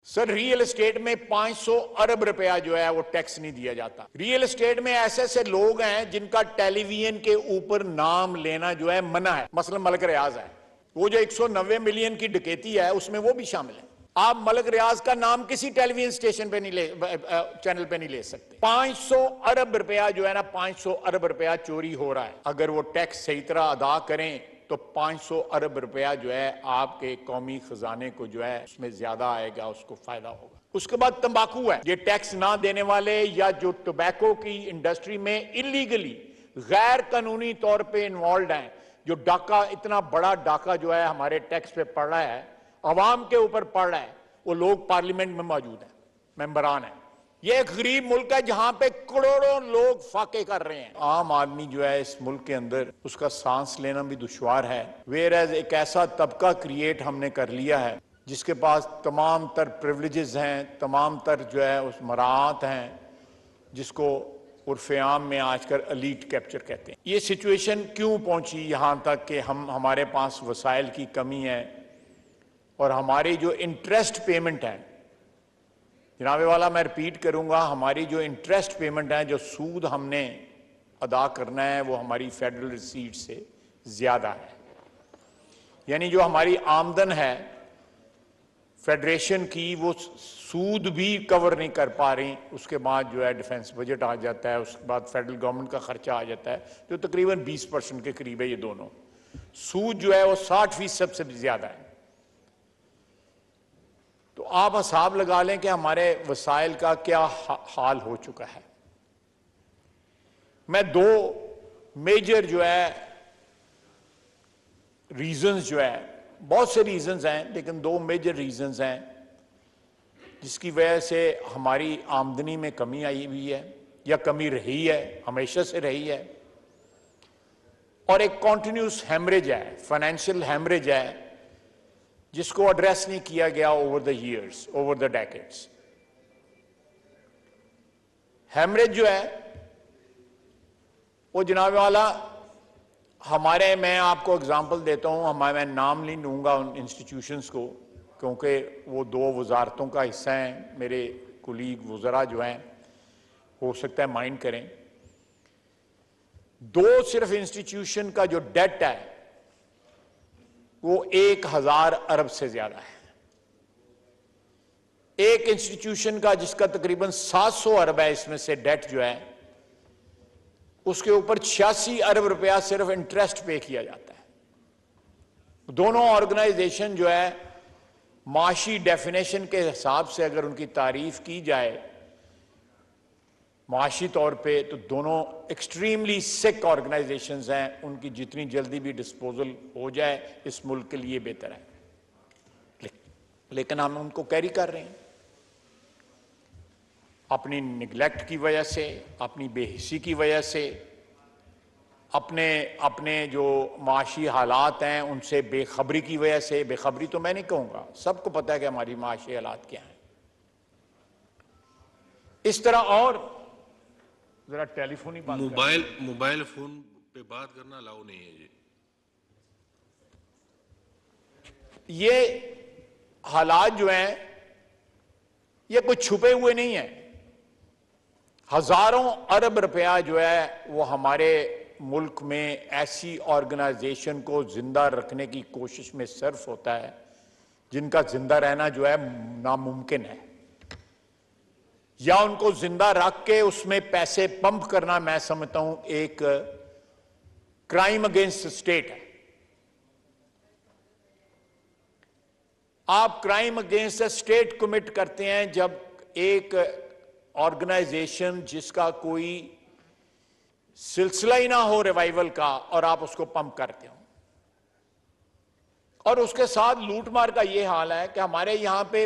Sir real estate में 500 अरब रुपया जो है वो टैक्स नहीं दिया जाता। रियल एस्टेट में ऐसे ऐसे लोग हैं जिनका टेलीविजन के ऊपर नाम लेना जो है मना है। मसलन मलिक रियाज है, वो जो 190 मिलियन की डकैती है उसमें वो भी शामिल है। आप मलिक रियाज का नाम किसी टेलीविजन स्टेशन पे नहीं ले चैनल पे नहीं ले सकते। 500 अरब रुपया जो है ना, 500 अरब रुपया चोरी हो रहा है। अगर वो टैक्स सही तरह अदा करें तो 500 अरब रुपया जो है आपके कौमी खजाने को जो है उसमें ज्यादा आएगा, उसको फायदा होगा। उसके बाद तंबाकू है, ये टैक्स ना देने वाले या जो टोबैको की इंडस्ट्री में इलीगली गैर कानूनी तौर पे इन्वॉल्व हैं, जो डाका, इतना बड़ा डाका जो है हमारे टैक्स पे पड़ रहा है, अवाम के ऊपर पड़ रहा है, वो लोग पार्लियामेंट में मौजूद हैं, मेंबरान हैं। ये एक गरीब मुल्क है जहां पे करोड़ों लोग फाके कर रहे हैं। आम आदमी जो है इस मुल्क के अंदर, उसका सांस लेना भी दुश्वार है। वेयर एज एक ऐसा तबका क्रिएट हमने कर लिया है जिसके पास तमाम तर प्रिविलेजेस हैं, तमाम तर जो है उस मराहत हैं, जिसको उर्फ़े आम में आजकल एलीट कैप्चर कहते हैं। ये सिचुएशन क्यों पहुंची यहां तक कि हमारे पास वसाइल की कमी है और हमारी जो इंटरेस्ट पेमेंट है, जनाबे वाला मैं रिपीट करूंगा, हमारी जो इंटरेस्ट पेमेंट है, जो सूद हमने अदा करना है, वो हमारी फेडरल रिसीट से ज्यादा है। यानी जो हमारी आमदन है फेडरेशन की, वो सूद भी कवर नहीं कर पा रही। उसके बाद जो है डिफेंस बजट आ जाता है, उसके बाद फेडरल गवर्नमेंट का खर्चा आ जाता है, जो तकरीबन 20% के करीब है। ये दोनों सूद जो है वो 60% से भी ज्यादा है। तो आप हिसाब लगा लें कि हमारे वसाइल का क्या हाल हो चुका है। मैं दो मेजर जो है रीजंस जो है, बहुत से रीजंस हैं लेकिन दो मेजर रीजंस हैं जिसकी वजह से हमारी आमदनी में कमी आई हुई है या कमी रही है, हमेशा से रही है, और एक कॉन्टिन्यूस हैमरेज है, फाइनेंशियल हैमरेज है, जिसको एड्रेस नहीं किया गया over the years, over the decades. Haemorrhage जो है वो जनाब वाला हमारे, मैं आपको एग्जांपल देता हूं, मैं नाम नहीं लूंगा उन इंस्टीट्यूशंस को क्योंकि वो दो वजारतों का हिस्सा हैं। मेरे कुलीग वज़रा जो हैं हो सकता है माइंड करें। दो सिर्फ इंस्टीट्यूशन का जो डेट है वो 1000 अरब से ज्यादा है। एक इंस्टीट्यूशन का जिसका तकरीबन 700 अरब है, इसमें से डेट जो है, उसके ऊपर 86 अरब रुपया सिर्फ इंटरेस्ट पे किया जाता है। दोनों ऑर्गेनाइजेशन जो है माशी डेफिनेशन के हिसाब से अगर उनकी तारीफ की जाए माशी तौर पे, तो दोनों एक्सट्रीमली सिक ऑर्गेनाइजेशंस हैं। उनकी जितनी जल्दी भी डिस्पोजल हो जाए इस मुल्क के लिए बेहतर है, लेकिन हम उनको कैरी कर रहे हैं अपनी निगलेक्ट की वजह से, अपनी बेहिसी की वजह से, अपने जो माशी हालात हैं उनसे बेखबरी की वजह से। बेखबरी तो मैं नहीं कहूँगा, सबको पता है कि हमारी माशी हालात क्या हैं। इस तरह और जरा टेलीफोन ही मोबाइल फोन पे बात करना अलाउ नहीं है जी। ये हालात जो हैं ये कुछ छुपे हुए नहीं है। हजारों अरब रुपया जो है वो हमारे मुल्क में ऐसी ऑर्गेनाइजेशन को जिंदा रखने की कोशिश में सर्फ होता है जिनका जिंदा रहना जो है नामुमकिन है, या उनको जिंदा रख के उसमें पैसे पंप करना मैं समझता हूं एक क्राइम अगेंस्ट स्टेट है। आप क्राइम अगेंस्ट स्टेट कमिट करते हैं जब एक ऑर्गेनाइजेशन जिसका कोई सिलसिला ही ना हो रिवाइवल का और आप उसको पंप करते हो। और उसके साथ लूटमार का यह हाल है कि हमारे यहां पे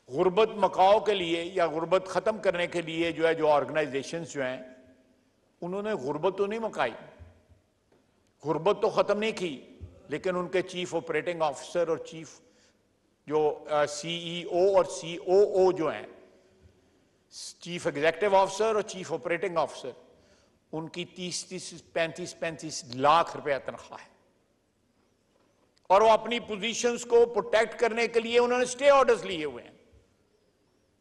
गुर्बत मकाओ के लिए या गुर्बत खत्म करने के लिए जो है, जो ऑर्गेनाइजेशंस जो हैं, उन्होंने गुर्बत तो नहीं मकाई, गुर्बत तो खत्म नहीं की, लेकिन उनके चीफ ऑपरेटिंग ऑफिसर और चीफ जो सीईओ और सीओओ जो हैं, चीफ एग्जीक्यूटिव ऑफिसर और चीफ ऑपरेटिंग ऑफिसर, उनकी 30-35 लाख रुपया तनख्वाह है। और वो अपनी पोजीशंस को प्रोटेक्ट करने के लिए उन्होंने स्टे ऑर्डर्स लिए हुए हैं।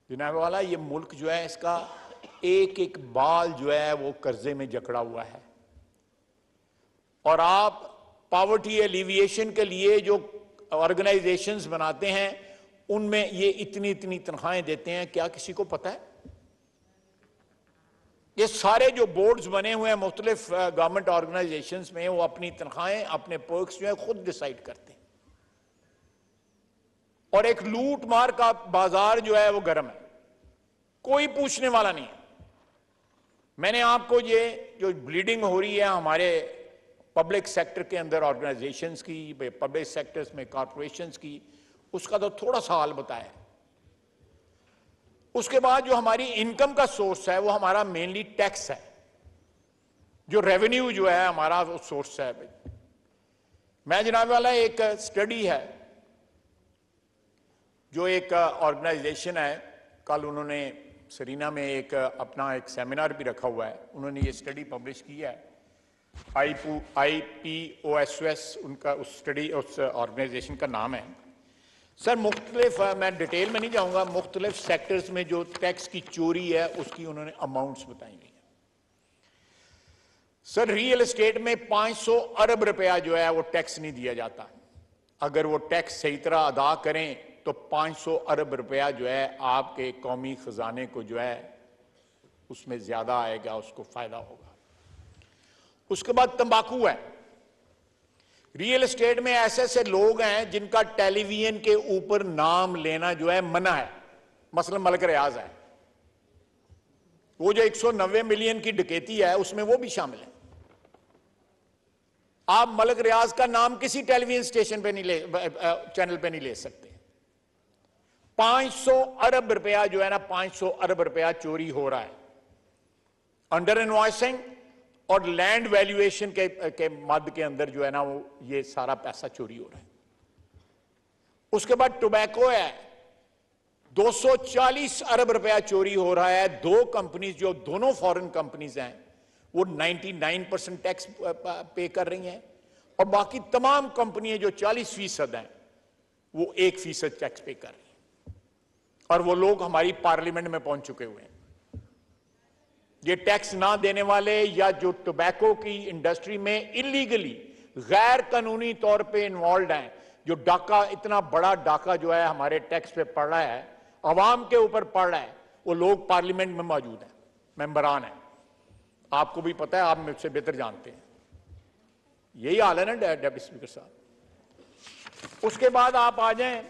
जनाब वाला, ये मुल्क जो है इसका एक एक बाल जो है वो कर्जे में जकड़ा हुआ है। और आप पॉवर्टी एलिविएशन के लिए जो ऑर्गेनाइजेशंस बनाते हैं उनमें ये इतनी इतनी तनख्वाहें देते हैं, क्या किसी को पता है? ये सारे जो बोर्ड्स बने हुए हैं मुख्तलिफ गवर्नमेंट ऑर्गेनाइजेशंस में, वो अपनी तनख्वाहें, अपने पर्क्स जो है खुद डिसाइड करते हैं। और एक लूट मार का बाजार जो है वो गर्म है, कोई पूछने वाला नहीं है। मैंने आपको ये जो ब्लीडिंग हो रही है हमारे पब्लिक सेक्टर के अंदर ऑर्गेनाइजेशंस की, पब्लिक सेक्टर्स में कॉर्पोरेशंस की, उसका तो थोड़ा सा हाल बताया। उसके बाद जो हमारी इनकम का सोर्स है वो हमारा मेनली टैक्स है, जो रेवेन्यू जो है हमारा वो सोर्स है। मैं जनाब वाला, एक स्टडी है जो एक ऑर्गेनाइजेशन है, कल उन्होंने सरीना में एक अपना एक सेमिनार भी रखा हुआ है, उन्होंने ये स्टडी पब्लिश की है, IPOSOS उनका उस स्टडी उस ऑर्गेनाइजेशन का नाम है। सर मुख्तलिफ, मैं डिटेल में नहीं जाऊंगा, मुख्तलिफ सेक्टर्स में जो टैक्स की चोरी है उसकी उन्होंने अमाउंट्स बताई गई हैं। सर रियल एस्टेट में 500 अरब रुपया जो है वो टैक्स नहीं दिया जाता। अगर वो टैक्स सही तरह अदा करें तो 500 अरब रुपया जो है आपके कौमी खजाने को जो है उसमें ज्यादा आएगा, उसको फायदा होगा। उसके बाद तंबाकू है। रियल एस्टेट में ऐसे ऐसे लोग हैं जिनका टेलीविजन के ऊपर नाम लेना जो है मना है, मसलन मलिक रियाज है, वो जो 190 मिलियन की डकैती है उसमें वो भी शामिल है। आप मलिक रियाज का नाम किसी टेलीविजन स्टेशन पे नहीं चैनल पे नहीं ले सकते। 500 अरब रुपया जो है ना, 500 अरब रुपया चोरी हो रहा है अंडर इनवॉइसिंग और लैंड वैल्यूएशन के मद के अंदर जो है ना वो ये सारा पैसा चोरी हो रहा है। उसके बाद टोबैको है, 240 अरब रुपया चोरी हो रहा है। दो कंपनीज जो दोनों फॉरेन कंपनीज हैं वो 99% टैक्स पे कर रही हैं, और बाकी तमाम कंपनियां जो 40% हैं वो 1% टैक्स पे कर रही हैं। और वो लोग हमारी पार्लियामेंट में पहुंच चुके हुए हैं। ये टैक्स ना देने वाले या जो टोबैको की इंडस्ट्री में इलीगली गैर कानूनी तौर पे इन्वॉल्व हैं, जो डाका, इतना बड़ा डाका जो है हमारे टैक्स पे पड़ रहा है, अवाम के ऊपर पड़ रहा है, वो लोग पार्लियामेंट में मौजूद हैं, मेंबरान हैं। आपको भी पता है, आप मुझसे बेहतर जानते हैं। यही हाल है ना डेप्टी स्पीकर साहब। उसके बाद आप आ जाएं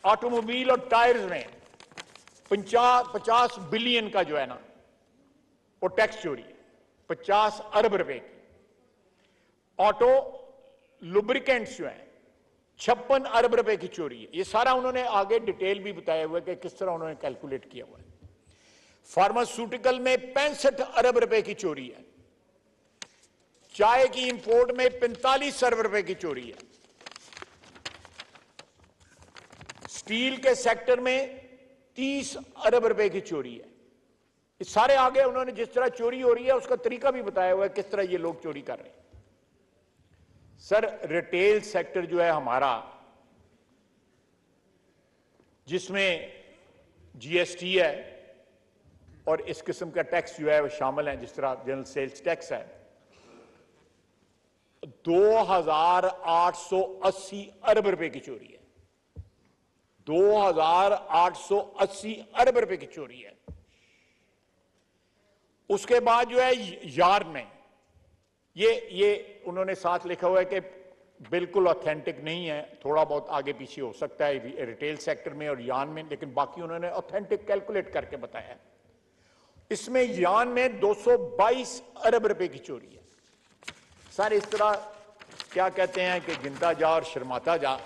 ऑटोमोबाइल और टायर्स में 50 बिलियन का जो है ना वो टैक्स चोरी है, 50 अरब रुपए की। ऑटो लुब्रिकेंट्स जो है 56 अरब रुपए की चोरी है। ये सारा उन्होंने आगे डिटेल भी बताया हुआ है कि किस तरह उन्होंने कैलकुलेट किया हुआ है। फार्मास्यूटिकल में 65 अरब रुपए की चोरी है। चाय की इंपोर्ट में 45 अरब रुपए की चोरी है। स्टील के सेक्टर में 30 अरब रुपए की चोरी है। इस सारे आगे उन्होंने जिस तरह चोरी हो रही है उसका तरीका भी बताया हुआ है, किस तरह ये लोग चोरी कर रहे हैं। सर रिटेल सेक्टर जो है हमारा, जिसमें जीएसटी है और इस किस्म का टैक्स जो है वो शामिल है, जिस तरह जनरल सेल्स टैक्स है, 2880 अरब रुपए की चोरी है। 2880 अरब रुपए की चोरी है। उसके बाद जो है यार्न में ये उन्होंने साथ लिखा हुआ है कि बिल्कुल ऑथेंटिक नहीं है, थोड़ा बहुत आगे पीछे हो सकता है रिटेल सेक्टर में और यार्न में, लेकिन बाकी उन्होंने ऑथेंटिक कैलकुलेट करके बताया है। इसमें यार्न में 222 अरब रुपए की चोरी है। सारे इस तरह क्या कहते हैं कि गिनता जा और शर्माता जा।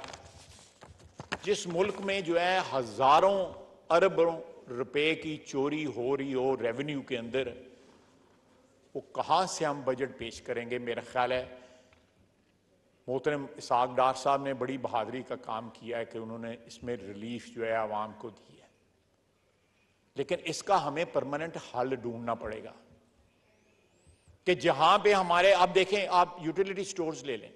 जिस मुल्क में जो है हजारों अरबों रुपए की चोरी हो रही हो रेवेन्यू के अंदर, वो कहां से हम बजट पेश करेंगे? मेरा ख्याल है मोहतरम इसहाक डार साहब ने बड़ी बहादुरी का काम किया है कि उन्होंने इसमें रिलीफ जो है आवाम को दी है, लेकिन इसका हमें परमानेंट हल ढूंढना पड़ेगा कि जहां पे हमारे, आप देखें, आप यूटिलिटी स्टोर्स ले लें,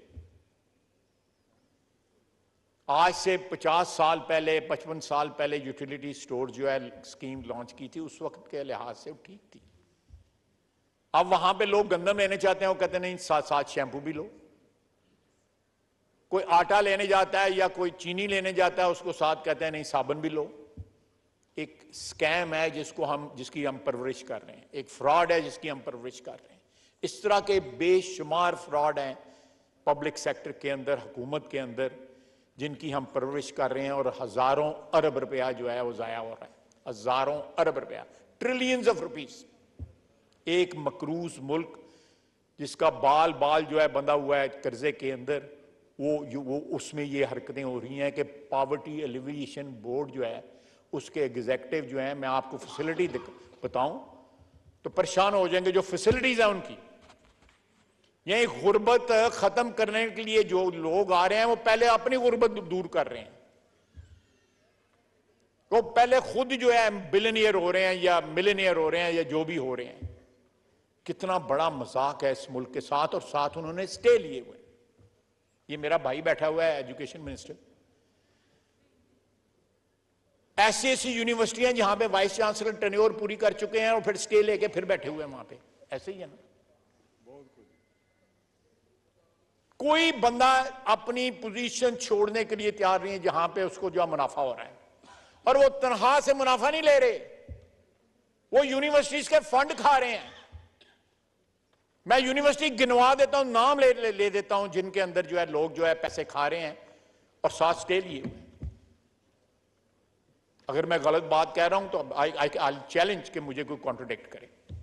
आज से 50 साल पहले, 55 साल पहले यूटिलिटी स्टोर जो है स्कीम लॉन्च की थी, उस वक्त के लिहाज से ठीक थी। अब वहां पे लोग गंदम लेने चाहते हैं, वो कहते हैं नहीं साथ साथ शैंपू भी लो। कोई आटा लेने जाता है या कोई चीनी लेने जाता है, उसको साथ कहते हैं नहीं साबुन भी लो। एक स्कैम है जिसकी हम परवरिश कर रहे हैं, एक फ्रॉड है जिसकी हम परवरिश कर रहे हैं। इस तरह के बेशुमार फ्रॉड हैं पब्लिक सेक्टर के अंदर, हुकूमत के अंदर, जिनकी हम परवरिश कर रहे हैं, और हजारों अरब रुपया जो है वो जाया हो रहा है। हजारों अरब रुपया, ट्रिलियंस ऑफ रुपीस। एक मकरूज मुल्क जिसका बाल बाल जो है बंधा हुआ है कर्जे के अंदर, वो उसमें ये हरकतें हो रही हैं कि पॉवर्टी एलिविएशन बोर्ड जो है उसके एग्जीक्यूटिव जो है, मैं आपको फैसिलिटी बताऊं तो परेशान हो जाएंगे। जो फैसिलिटीज है उनकी, यही गुर्बत खत्म करने के लिए जो लोग आ रहे हैं वो पहले अपनी गुर्बत दूर कर रहे हैं। वो पहले खुद जो है बिलियनियर हो रहे हैं या मिलियनियर हो रहे हैं या जो भी हो रहे हैं। कितना बड़ा मजाक है इस मुल्क के साथ, और साथ उन्होंने स्टे लिए हुए। ये मेरा भाई बैठा हुआ है एजुकेशन मिनिस्टर। ऐसी ऐसी यूनिवर्सिटियां जहां पे वाइस चांसलर टेन्योर पूरी कर चुके हैं और फिर स्टे लेके फिर बैठे हुए हैं वहां पे, ऐसे ही है ना। कोई बंदा अपनी पोजीशन छोड़ने के लिए तैयार नहीं है जहां पे उसको जो मुनाफा हो रहा है, और वो तनख्वाह से मुनाफा नहीं ले रहे, वो यूनिवर्सिटीज के फंड खा रहे हैं। मैं यूनिवर्सिटी गिनवा देता हूं, नाम ले देता हूं जिनके अंदर जो है लोग जो है पैसे खा रहे हैं और साथ स्टे लिए। अगर मैं गलत बात कह रहा हूं तो आई चैलेंज कि मुझे कोई कॉन्ट्रोडिक्ट करे।